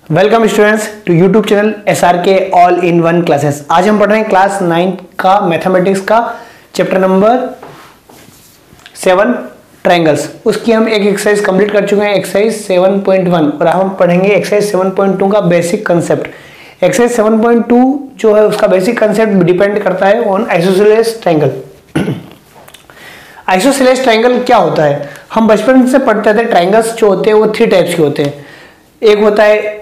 Welcome students to YouTube channel SRK all in one classes. आज हम पढ़ रहे हैं क्लास 9 का मैथमेटिक्स का चैप्टर नंबर 7 ट्रायंगल्स। उसकी हम एक एक्सरसाइज कंप्लीट कर चुके हैं, एक्सरसाइज 7.1, और हम पढ़ेंगे एक्सरसाइज 7.2 का बेसिक कंसेप्ट। एक्सरसाइज 7.2 जो है उसका बेसिक कंसेप्ट डिपेंड करता है on isosceles triangle. Isosceles triangle क्या होता है? हम बचपन से पढ़ते थे ट्रायंगल्स जो होते हैं वो 3 टाइप्स के होते हैं। एक होता है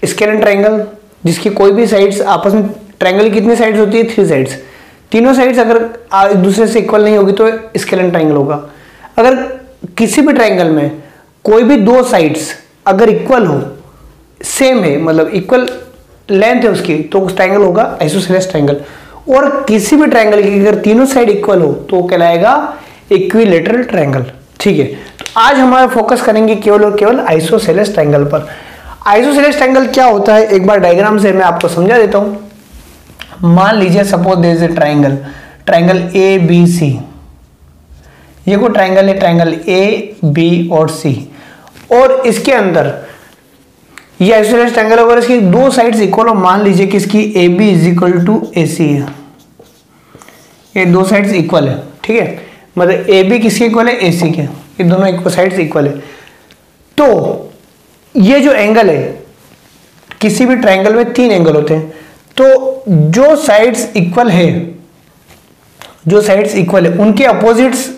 स्केलेन ट्रायंगल, जिसकी कोई भी साइड्स आपस में, ट्रायंगल की कितनी साइड्स होती है? 3 साइड्स। तीनों साइड्स अगर एक दूसरे से इक्वल नहीं होगी तो स्केलेन ट्रायंगल होगा। अगर किसी भी ट्रायंगल में कोई भी 2 साइड्स अगर इक्वल हो, सेम है, मतलब इक्वल लेंथ है उसकी, तो उस ट्रायंगल होगा आइसोसेलेस ट्रायंगल। और किसी भी ट्रायंगल की अगर तीनों साइड इक्वल हो तो कहलाएगा इक्विलैटरल ट्रायंगल। ठीक है, तो आज हमारा फोकस करेंगे केवल और केवल आइसोसेलेस ट्रायंगल पर। आइसोसेलेस ट्रायंगल क्या होता है, एक बार डायग्राम से मैं आपको समझा देता हूं। मान लीजिए suppose there is a triangle, triangle ABC। ये कोई ट्रायंगल है, ट्रायंगल AB और C, और इसके अंदर ये आइसोसेलेस ट्रायंगल अगर इसकी 2 साइड्स इक्वल हो, मान लीजिए कि इसकी AB = AC है, ये 2 साइड्स इक्वल है। ठीक है, मतलब AB किसके इक्वल है? AC के। ये दोनों इक्वल साइड्स इक्वल है। तो ये जो एंगल है, किसी भी ट्रायंगल में 3 एंगल होते हैं, तो जो साइड्स इक्वल है, जो साइड्स इक्वल है उनके अपोजिट्स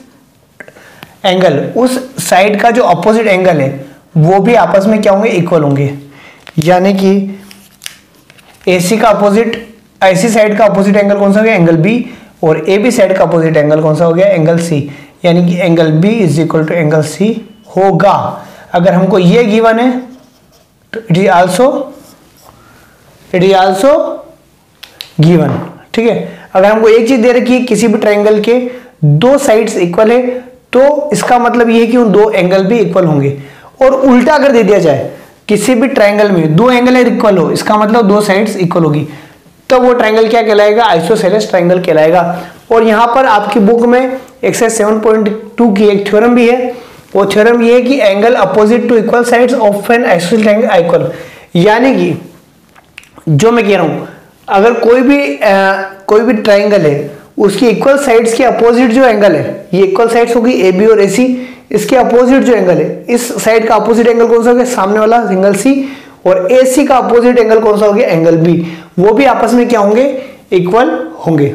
एंगल, उस साइड का जो अपोजिट एंगल है वो भी आपस में क्या होंगे? इक्वल होंगे। यानी कि AC का अपोजिट, AC साइड का अपोजिट एंगल कौन सा हो गया? Angle B। और AB साइड का अपोजिट एंगल कौन सा हो गया? Angle C। यानी कि एंगल B = एंगल C होगा। अगर हमको ये गिवन है तो इट इज आल्सो गिवन। ठीक है, अगर हमको एक चीज दे रखी है, किसी भी ट्रायंगल के 2 साइड्स इक्वल है, तो इसका मतलब ये है कि उन 2 एंगल भी इक्वल होंगे। और उल्टा अगर दे दिया जाए, किसी भी ट्रायंगल में 2 एंगल इक्वल हो, इसका मतलब 2 साइड्स इक्वल होगी, तो वो ट्रायंगल क्या कहलाएगा? आइसोसेलेस ट्रायंगल कहलाएगा। और यहां पर आपकी बुक में एक्सरसाइज 7.2 की एक थ्योरम भी है। वो थ्योरम ये है कि angle opposite to equal sides of an isosceles triangle are equal. यानी कि जो मैं कह रहा हूं, अगर कोई भी ट्रायंगल है, उसकी इक्वल साइड्स के अपोजिट जो एंगल है, ये इक्वल साइड्स होगी AB और AC, इसके अपोजिट जो एंगल है, इस साइड का अपोजिट एंगल कौन सा हो गया? सामने वाला एंगल C। और AC का अपोजिट एंगल कौन सा हो गया? Angle B। वो भी आपस में क्या होंगे? इक्वल होंगे।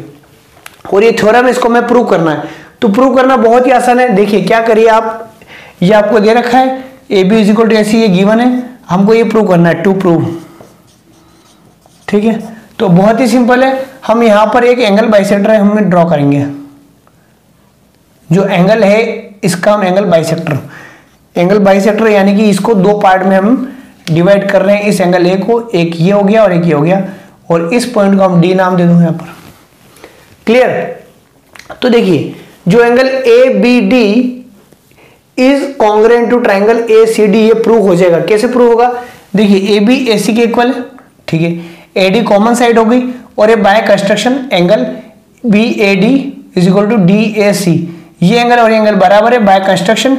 और ये थ्योरम, इसको मैं प्रूव करना है, तो प्रूव करना बहुत ही आसान है। देखिए क्या करिए आप, ये आपको दे रखा है AB = AC, ये गिवन है, हमको ये प्रूव करना है, टू प्रूव। ठीक है, तो बहुत ही सिंपल है। हम यहां पर एक एंगल बाइसेक्टर है, हम ड्रॉ करेंगे। जो एंगल है इसका हम एंगल बाइसेक्टर यानी कि इसको 2 पार्ट में हम डिवाइड कर रहे हैं। इस एंगल A को, एक ये हो गया और एक ये हो गया, और इस पॉइंट को हम D नाम दे दूं यहां पर। क्लियर? तो देखिए, जो angle ABD is congruent to triangle ACD, ये प्रूव हो जाएगा। कैसे प्रूव होगा? देखिए AB AC के इक्वल है। ठीक है, AD कॉमन साइड हो गई, और ये by construction angle BAD = DAC, ये एंगल और ये एंगल बराबर है बाय कंस्ट्रक्शन,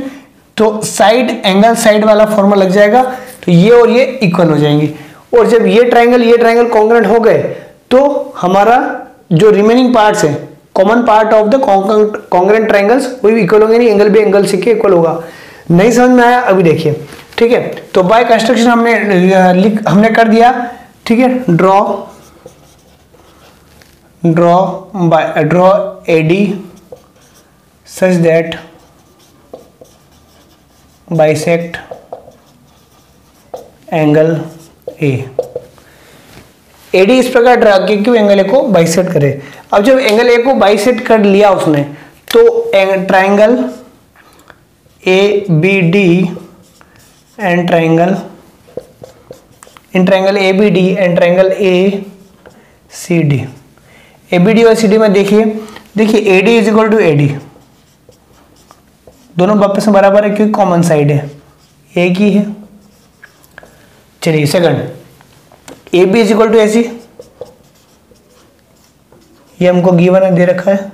तो साइड एंगल साइड वाला फॉर्मूला लग जाएगा, तो ये और ये इक्वल हो जाएंगे। और जब ये ट्रायंगल कॉन्ग्रुएंट हो गए, तो हमारा जो रिमेनिंग पार्ट्स है, common part of the congruent triangles, वो भी इक्वल होंगे। नहीं, एंगल B एंगल C के इक्वल होगा। नहीं समझ में आया? अभी देखिए। ठीक है, तो बाय कंस्ट्रक्शन हमने कर दिया। ठीक है, draw AD such that bisect angle A। AD इस प्रकार ड्रा किया कि एंगल A को बाइसेक्ट करे। अब जब एंगल A को बाइसेक्ट कर लिया उसने, तो triangle ABD and triangle ABD and triangle ACD, ABD और CD में देखिए AD = AD, दोनों वापस में बराबर है क्योंकि कॉमन साइड है, एक ही है। चलिए सेकंड, AB = AC, ये हमको गिवन है, दे रखा है।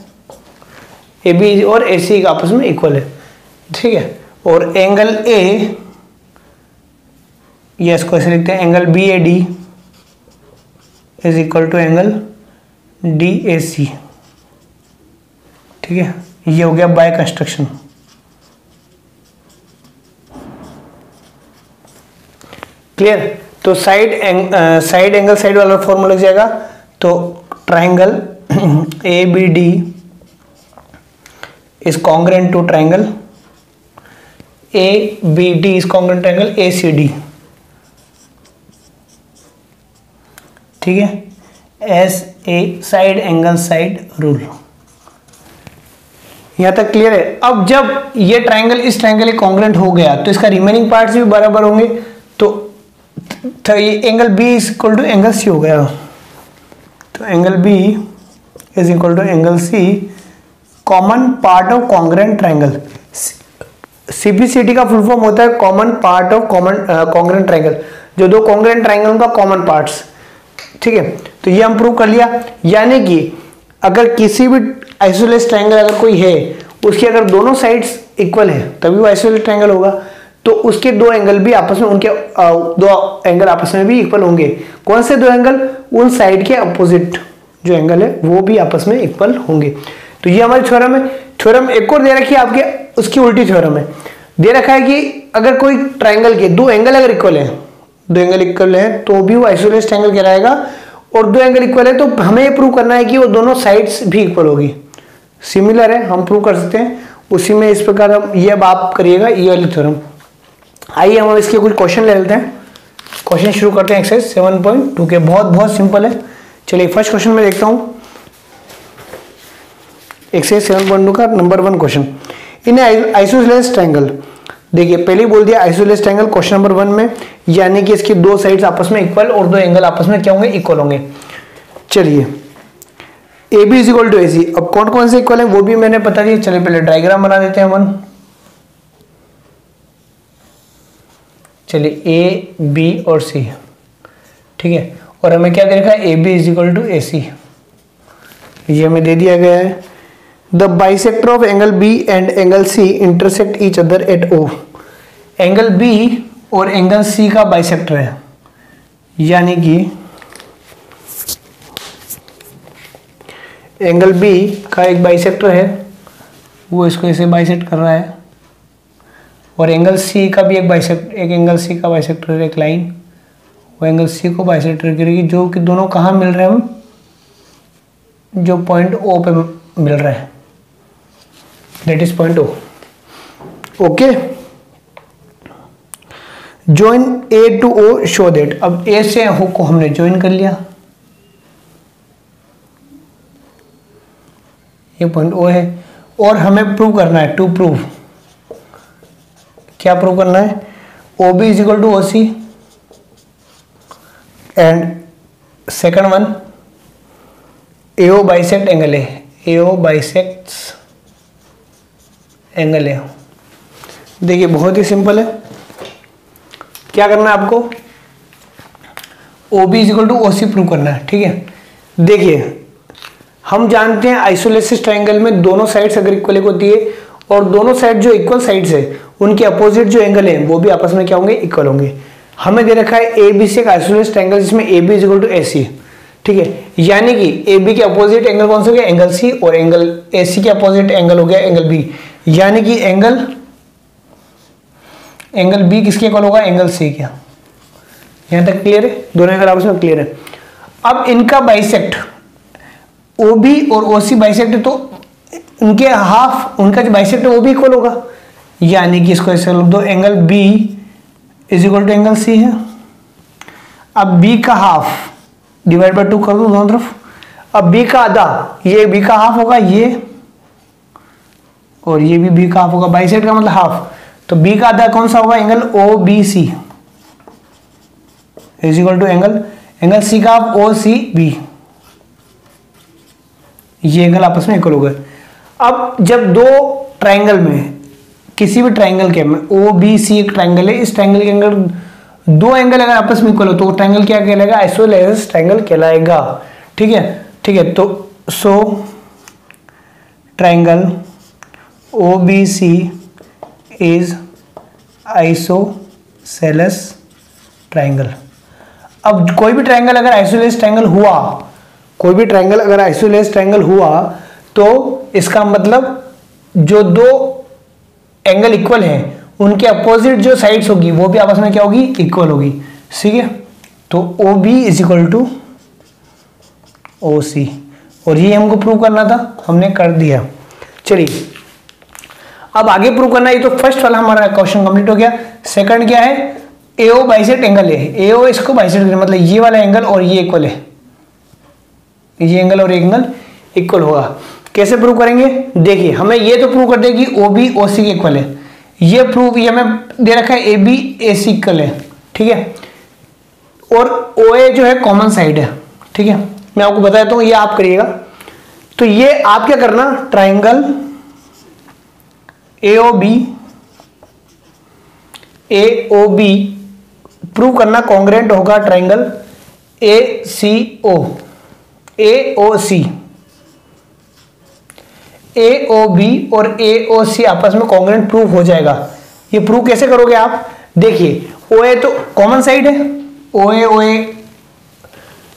AB और AC आपस में इक्वल है। ठीक है, और एंगल A ये इसको ऐसे लिखते हैं, angle B A D is equal to angle D A C. ठीक है, ये हो गया बाय कंस्ट्रक्शन। क्लियर? तो साइड एंगल साइड वाला फॉर्मूला लग जाएगा। तो triangle A B D is congruent to triangle A B D is congruent triangle A C D. ठीक है, S A side angle side rule. यहां तक क्लियर है? अब जब ये ट्राइंगल इस ट्राइंगल के कॉन्ग्रेंट हो गया तो इसका रिमेनिंग पार्ट्स भी बराबर होंगे। तो ये angle B is equal to angle C हो गया। तो angle B is equal to angle C, common part of congruent triangle. CPCT का फुल फॉर्म होता है common part of congruent triangle, जो दो कॉन्ग्रेंट ट्राइंगल का कॉमन पार्ट्स। ठीक है, तो ये हम प्रूव कर लिया। यानी कि अगर किसी भी आइसोलेस ट्राइंगल अगर कोई है, उसकी अगर दोनों साइड्स इक्वल है तभी वो आइसोलेस ट्राइंगल होगा। तो उसके दो एंगल भी आपस में, उनके दो एंगल आपस में भी इक्वल होंगे। कौन से दो एंगल? उन साइड के अपोजिट जो एंगल है वो भी आपस में इक्वल होंगे। तो ये हमारी थ्योरम है। थ्योरम एक और दे रखी है आपके, उसकी उल्टी थ्योरम है। दे रखा है कि अगर कोई ट्राइंगल के दो एंगल अगर इक्वल है, दो एंगल इक्वल है तो भी वो आइसोलेस ट्राइंगल कहलाएगा। और दो एंगल इक्वल है तो हमें ये प्रूव करना है कि वो दोनों साइड्स भी इक्वल होगी। सिमिलर है, हम प्रूव कर सकते हैं उसी में। इस प्रकार हम ये अब आप करिएगा ये वाली थ्योरम। आइए हम इसके कुछ क्वेश्चन ले लेते हैं। क्वेश्चन शुरू करते हैं एक्सरसाइज 7.2 के। बहुत सिंपल है। चलिए फर्स्ट क्वेश्चन में देखता हूं। एक्सरसाइज 7.2 का नंबर 1 क्वेश्चन। इन आइसोसेलेस ट्राइंगल, देखिए पहले ही बोल दिया आइसोसेलेस ट्राइंगल क्वेश्चन नंबर 1 में, यानी कि इसकी दो साइड्स आपस में इक्वल और दो एंगल आपस में क्या होंगे? इक्वल होंगे। चलिए A B is equal to A C. अब कौन कौन से इक्वल है वो भी मैंने बता दिया। चलिए पहले डायग्राम बना देते हैं अपन। चलिए ए बी और सी, ठीक है, और हमें क्या दे रखा है? A B is equal to A C, ये हमें दे दिया गया है। The bisector of angle B and angle C intersect each other at O. Angle B और एंगल सी का बाइसेक्टर है, यानी कि एंगल बी का एक बाइसेक्टर है, वो इसको ऐसे बाइसेक्ट कर रहा है, और एंगल सी का भी एक एंगल सी का बाइसेक्टर है, एक लाइन वो एंगल सी को बाइसेक्टर करेगी, जो कि दोनों कहाँ मिल रहे हैं? हम जो पॉइंट ओ पे मिल रहा है, that is point O. Okay, join A to O show that. अब ए से ओ को हमने ज्वाइन कर लिया, ये पॉइंट ओ है, और हमें प्रूव करना है, टू प्रूव, क्या प्रूव करना है? O B is equal to O C, and second one AO bisect angle है, एओ बाइसेक्ट्स एंगल है। देखिए बहुत ही सिंपल है, क्या करना है आपको? O B is equal to O C prove करना है। ठीक है, देखिए हम जानते हैं आइसोलेसिस ट्राइंगल में दोनों साइड्स अगर इक्वल होती है, और दोनों साइड जो इक्वल साइड्स है उनके अपोजिट जो एंगल है वो भी आपस में क्या होंगे? इक्वल होंगे। हमें दे रखा है ए बी से एक आइसोलेसिस ट्राइंगल जिसमें A B is equal to A C. ठीक है, यानी कि ए बी के अपोजिट एंगल कौन सा हो गया? एंगल सी, और एंगल ए सी के अपोजिट एंगल हो गया एंगल बी, यानी कि एंगल बी किसके इक्वल होगा? एंगल सी के। यहां तक क्लियर है? दोनों एंगल आपस में क्लियर है। अब इनका बाइसेक्ट ओ बी और ओ सी बाइसेक्ट है, तो उनके हाफ, उनका जो बाइसेक्ट है वो भी इक्वल होगा, यानी कि इसको ऐसे लिख दो, angle B is equal to angle C है। अब बी का हाफ डिवाइड बाय 2 कर दो दोनों तरफ। अब बी का आधा, ये बी का हाफ होगा ये, और ये भी बी का हाफ होगा, बाइसेक्ट का मतलब हाफ, तो बी का आधा कौन सा होगा? Angle O B C is equal to angle C का हाफ ओ सी बी, ये एंगल आपस में इक्वल हो गए। अब जब दो ट्राइंगल में, किसी भी ट्राइंगल के में ओ बी सी एक ट्राइंगल है, इस ट्राइंगल के अंदर दो एंगल अगर आपस में इक्वल हो तो ट्राइंगल क्या कहलाएगा? आइसोसेलेस ट्राइंगल कहलाएगा। ठीक है, तो so triangle O B C is isosceles triangle. अब कोई भी ट्राइंगल अगर आइसोलेस ट्राइंगल हुआ, कोई भी ट्राइंगल अगर आइसोलेस ट्राइंगल हुआ तो इसका मतलब जो दो एंगल इक्वल हैं उनके अपोजिट जो साइड्स होगी वो भी आपस में क्या होगी, इक्वल होगी। ठीक है, तो O B is equal to O C, और ये हमको प्रूव करना था, हमने कर दिया। चलिए अब आगे प्रूव करना है। ये तो फर्स्ट वाला हमारा क्वेश्चन कंप्लीट हो गया। सेकंड क्या है, एओ बाइसेक्ट एंगल है, एओ इसको बाइसेक्ट करे, मतलब ये वाला एंगल और ये इक्वल है, ये एंगल और एंगल इक्वल होगा। कैसे प्रूव करेंगे, देखिए हमें ये तो प्रूव कर दे कि ओ बी ओ सी के इक्वल है, ये प्रूव ये हमें दे रखा है A B A C equal है, ठीक है, और ओ ए जो है कॉमन साइड है। ठीक है, मैं आपको बता देता हूँ, ये आप करिएगा। तो ये आप क्या करना, ट्राइंगल AOB प्रूव करना कॉन्ग्रेंट होगा ट्राइंगल ACO AOC, AOB और AOC आपस में कॉन्ग्रेंट प्रूव हो जाएगा। ये प्रूव कैसे करोगे आप, देखिए OA तो कॉमन साइड है, OA OA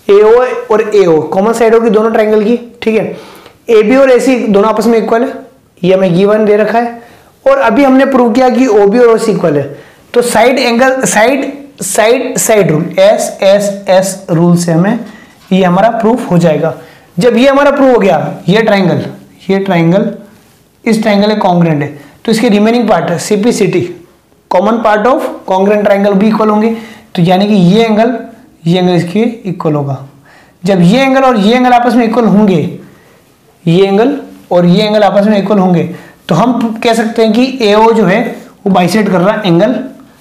AO और AO कॉमन साइड होगी दोनों ट्राइंगल की। ठीक है, AB और AC दोनों आपस में इक्वल है, ये हमें गिवन दे रखा है, और अभी हमने प्रूव किया कि OB और OC इक्वल है। तो side angle side rule S rule से हमें ये हमारा प्रूफ हो जाएगा। जब ये हमारा प्रूव हो गया, ये ट्राइंगल इस ट्राइंगल के कॉन्ग्रेंट है, तो इसके रिमेनिंग पार्ट है CPCT common part of congruent triangle भी इक्वल होंगे। तो यानी कि ये एंगल इसके इक्वल होगा। जब ये एंगल और ये एंगल आपस में इक्वल होंगे, ये एंगल और ये एंगल आपस में इक्वल होंगे, तो हम कह सकते हैं कि AO जो है वो बाइसेक्ट कर रहा है एंगल,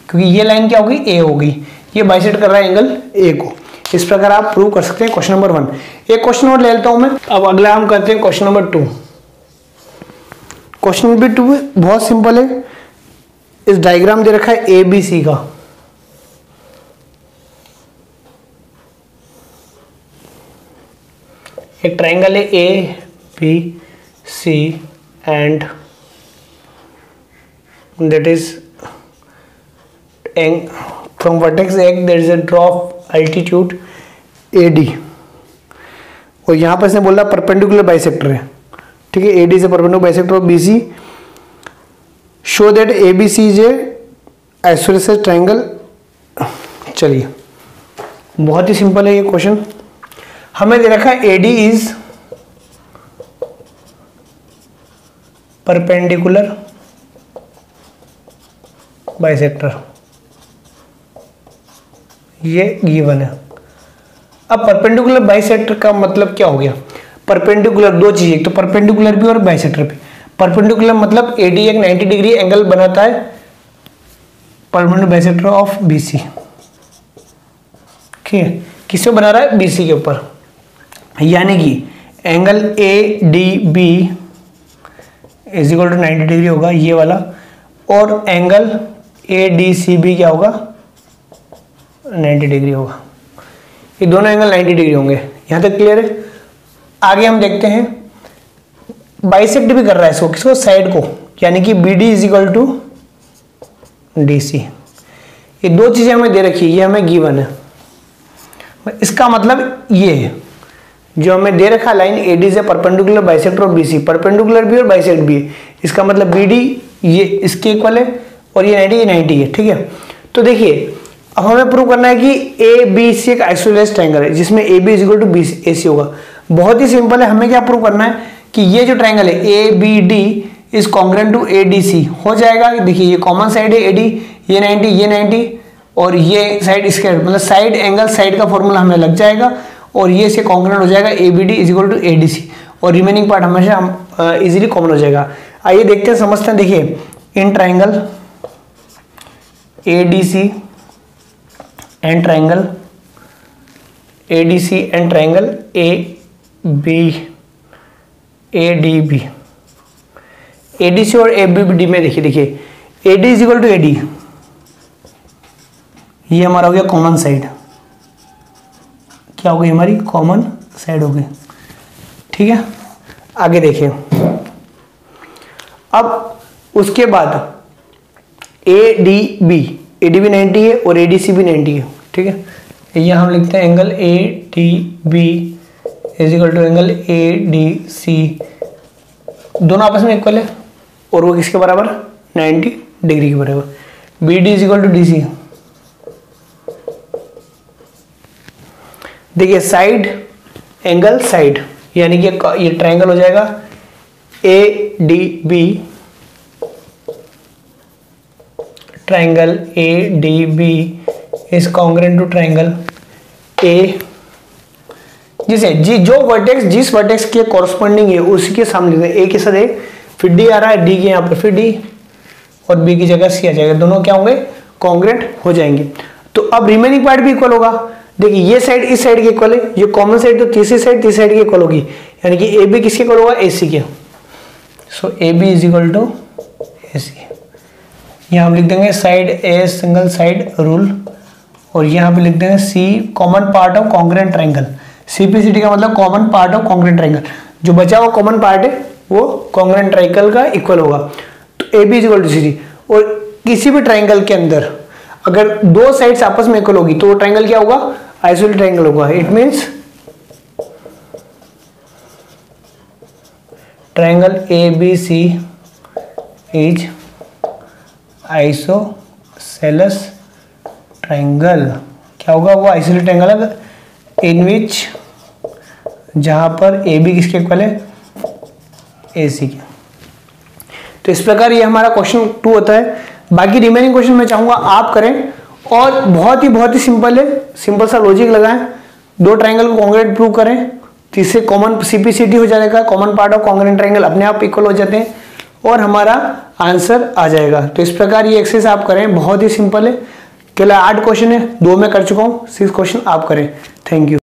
क्योंकि ये लाइन क्या होगी, A होगी, ये बाइसेक्ट कर रहा है एंगल A को। इस प्रकार आप प्रूव कर सकते हैं क्वेश्चन नंबर 1। एक क्वेश्चन और ले लेता हूं मैं। अब अगला हम करते हैं क्वेश्चन नंबर 2। क्वेश्चन नंबर 2 बहुत सिंपल है। इस डायग्राम दे रखा है ABC का, एक ट्राइंगल है ABC and that is from vertex X there is a drop altitude AD, और यहाँ पर इसने बोला परपेंडिकुलर बाइसेक्टर है। ठीक है, AD से perpendicular bisector of BC, show that ABC is a isosceles triangle. चलिए बहुत ही सिंपल है ये क्वेश्चन। हमें दे रखा है AD इज परपेंडिकुलर बाइसेक्टर, ये गिवन है। अब परपेंडिकुलर बाइसेक्टर का मतलब क्या हो गया, परपेंडिकुलर दो चीजें, एक तो परपेंडिकुलर भी और बाइसेक्टर भी। परपेंडिकुलर मतलब AD एक 90 डिग्री एंगल बनाता है परपेंडिकुलर बाइसेक्टर ऑफ BC। ठीक है, किससे बना रहा है, BC के ऊपर, यानी कि angle ADB is equal to 90 degree होगा ये वाला, और एंगल ADCB क्या होगा, 90 डिग्री होगा। ये दोनों एंगल 90 डिग्री होंगे। यहां तक क्लियर है। आगे हम देखते हैं, बाइसेक्ट भी कर रहा है इसको, किसको, साइड को, यानी कि BD is equal to DC। ये दो चीजें हमें दे रखी है, ये हमें गिवन है। इसका मतलब ये है जो हमें दे रखा लाइन AD से perpendicular bisector of BC, perpendicular भी और बाइसेक्ट भी है। इसका मतलब BD ये इसके इक्वल है और ये 90 है। ठीक है, तो देखिए अब हमें प्रूव करना है कि ABC एक आइसोसेलेस ट्राइंगल है जिसमें AB is equal to AC होगा। बहुत ही सिंपल है, हमें क्या प्रूव करना है कि ये जो ट्राइंगल है ABD is congruent to ADC हो जाएगा। देखिए ये कॉमन साइड है AD, ये 90 और ये साइड इसके, मतलब साइड एंगल साइड का फॉर्मूला हमें लग जाएगा, और ये से कॉन्ग्रुएंट हो जाएगा ABD is equal to ADC, और रिमेनिंग पार्ट हमेशा हम इजीली कॉमन हो जाएगा। आइए देखते हैं, समझते हैं। देखिए in triangle ADC and triangle ADC and triangle ADB, ADC और ABD में देखिए AD is equal to AD, ये हमारा हो गया कॉमन साइड, क्या हो गई हमारी, कॉमन साइड हो गई। ठीक है, आगे देखिए। अब उसके बाद ADB 90 है और ADC भी 90 है। ठीक है। यहाँ हम लिखते हैं angle A D B is equal to angle A D C, दोनों आपस में इक्वल है और वो किसके बराबर, 90 डिग्री के बराबर। B D is equal to D C, देखिए साइड एंगल साइड, यानी कि ये ट्रायंगल हो जाएगा A D B, triangle A D B is congruent to triangle A, जिसे जो वर्टेक्स जिस वर्टेक्स के कॉरस्पॉन्डिंग है उसी के सामने ए के साथ ए, फिर डी आ रहा है, डी के यहाँ पर फिर डी और बी की जगह सी आ जाएगा, दोनों क्या होंगे, कॉन्ग्रुएंट हो जाएंगे। तो अब रिमेनिंग पार्ट भी इक्वल होगा। देखिए ये साइड इस साइड के इक्वल है, ये कॉमन साइड तो तीसरी साइड की इक्वल होगी, यानी कि ए बी किसके इक्वल होगा, ए सी के। So A B is equal to A C. यहाँ हम लिख देंगे side angle side rule, और यहाँ पे लिख देंगे C common part of congruent triangle. CPCT का मतलब common part of congruent triangle, जो बचा हुआ कॉमन पार्ट है वो कॉन्ग्रुएंट ट्रायंगल का इक्वल होगा। तो A B is equal to C D. और किसी भी ट्रायंगल के अंदर अगर दो साइड्स आपस में इक्वल होगी तो वो ट्रायंगल क्या होगा, आइसोसेलेस ट्रायंगल होगा। It means triangle A B C is isosceles triangle. क्या होगा, वो आइसोसेलेस ट्रायंगल इन विच, जहां पर ए बी किसके इक्वल है, ए सी के। तो इस प्रकार ये हमारा क्वेश्चन 2 होता है। बाकी रिमेनिंग क्वेश्चन मैं चाहूंगा आप करें, और बहुत ही सिंपल है, सिंपल सा लॉजिक लगाएं, दो ट्रायंगल को कॉन्ग्रुएंट प्रूव करें, तीसरे कॉमन सीपीसीटी हो जाएगा, common part of congruent triangle अपने आप इक्वल हो जाते हैं और हमारा आंसर आ जाएगा। तो इस प्रकार ये एक्सरसाइज आप करें, बहुत ही सिंपल है। केवल 8 क्वेश्चन है, 2 मैं कर चुका हूँ, 6 क्वेश्चन आप करें। Thank you.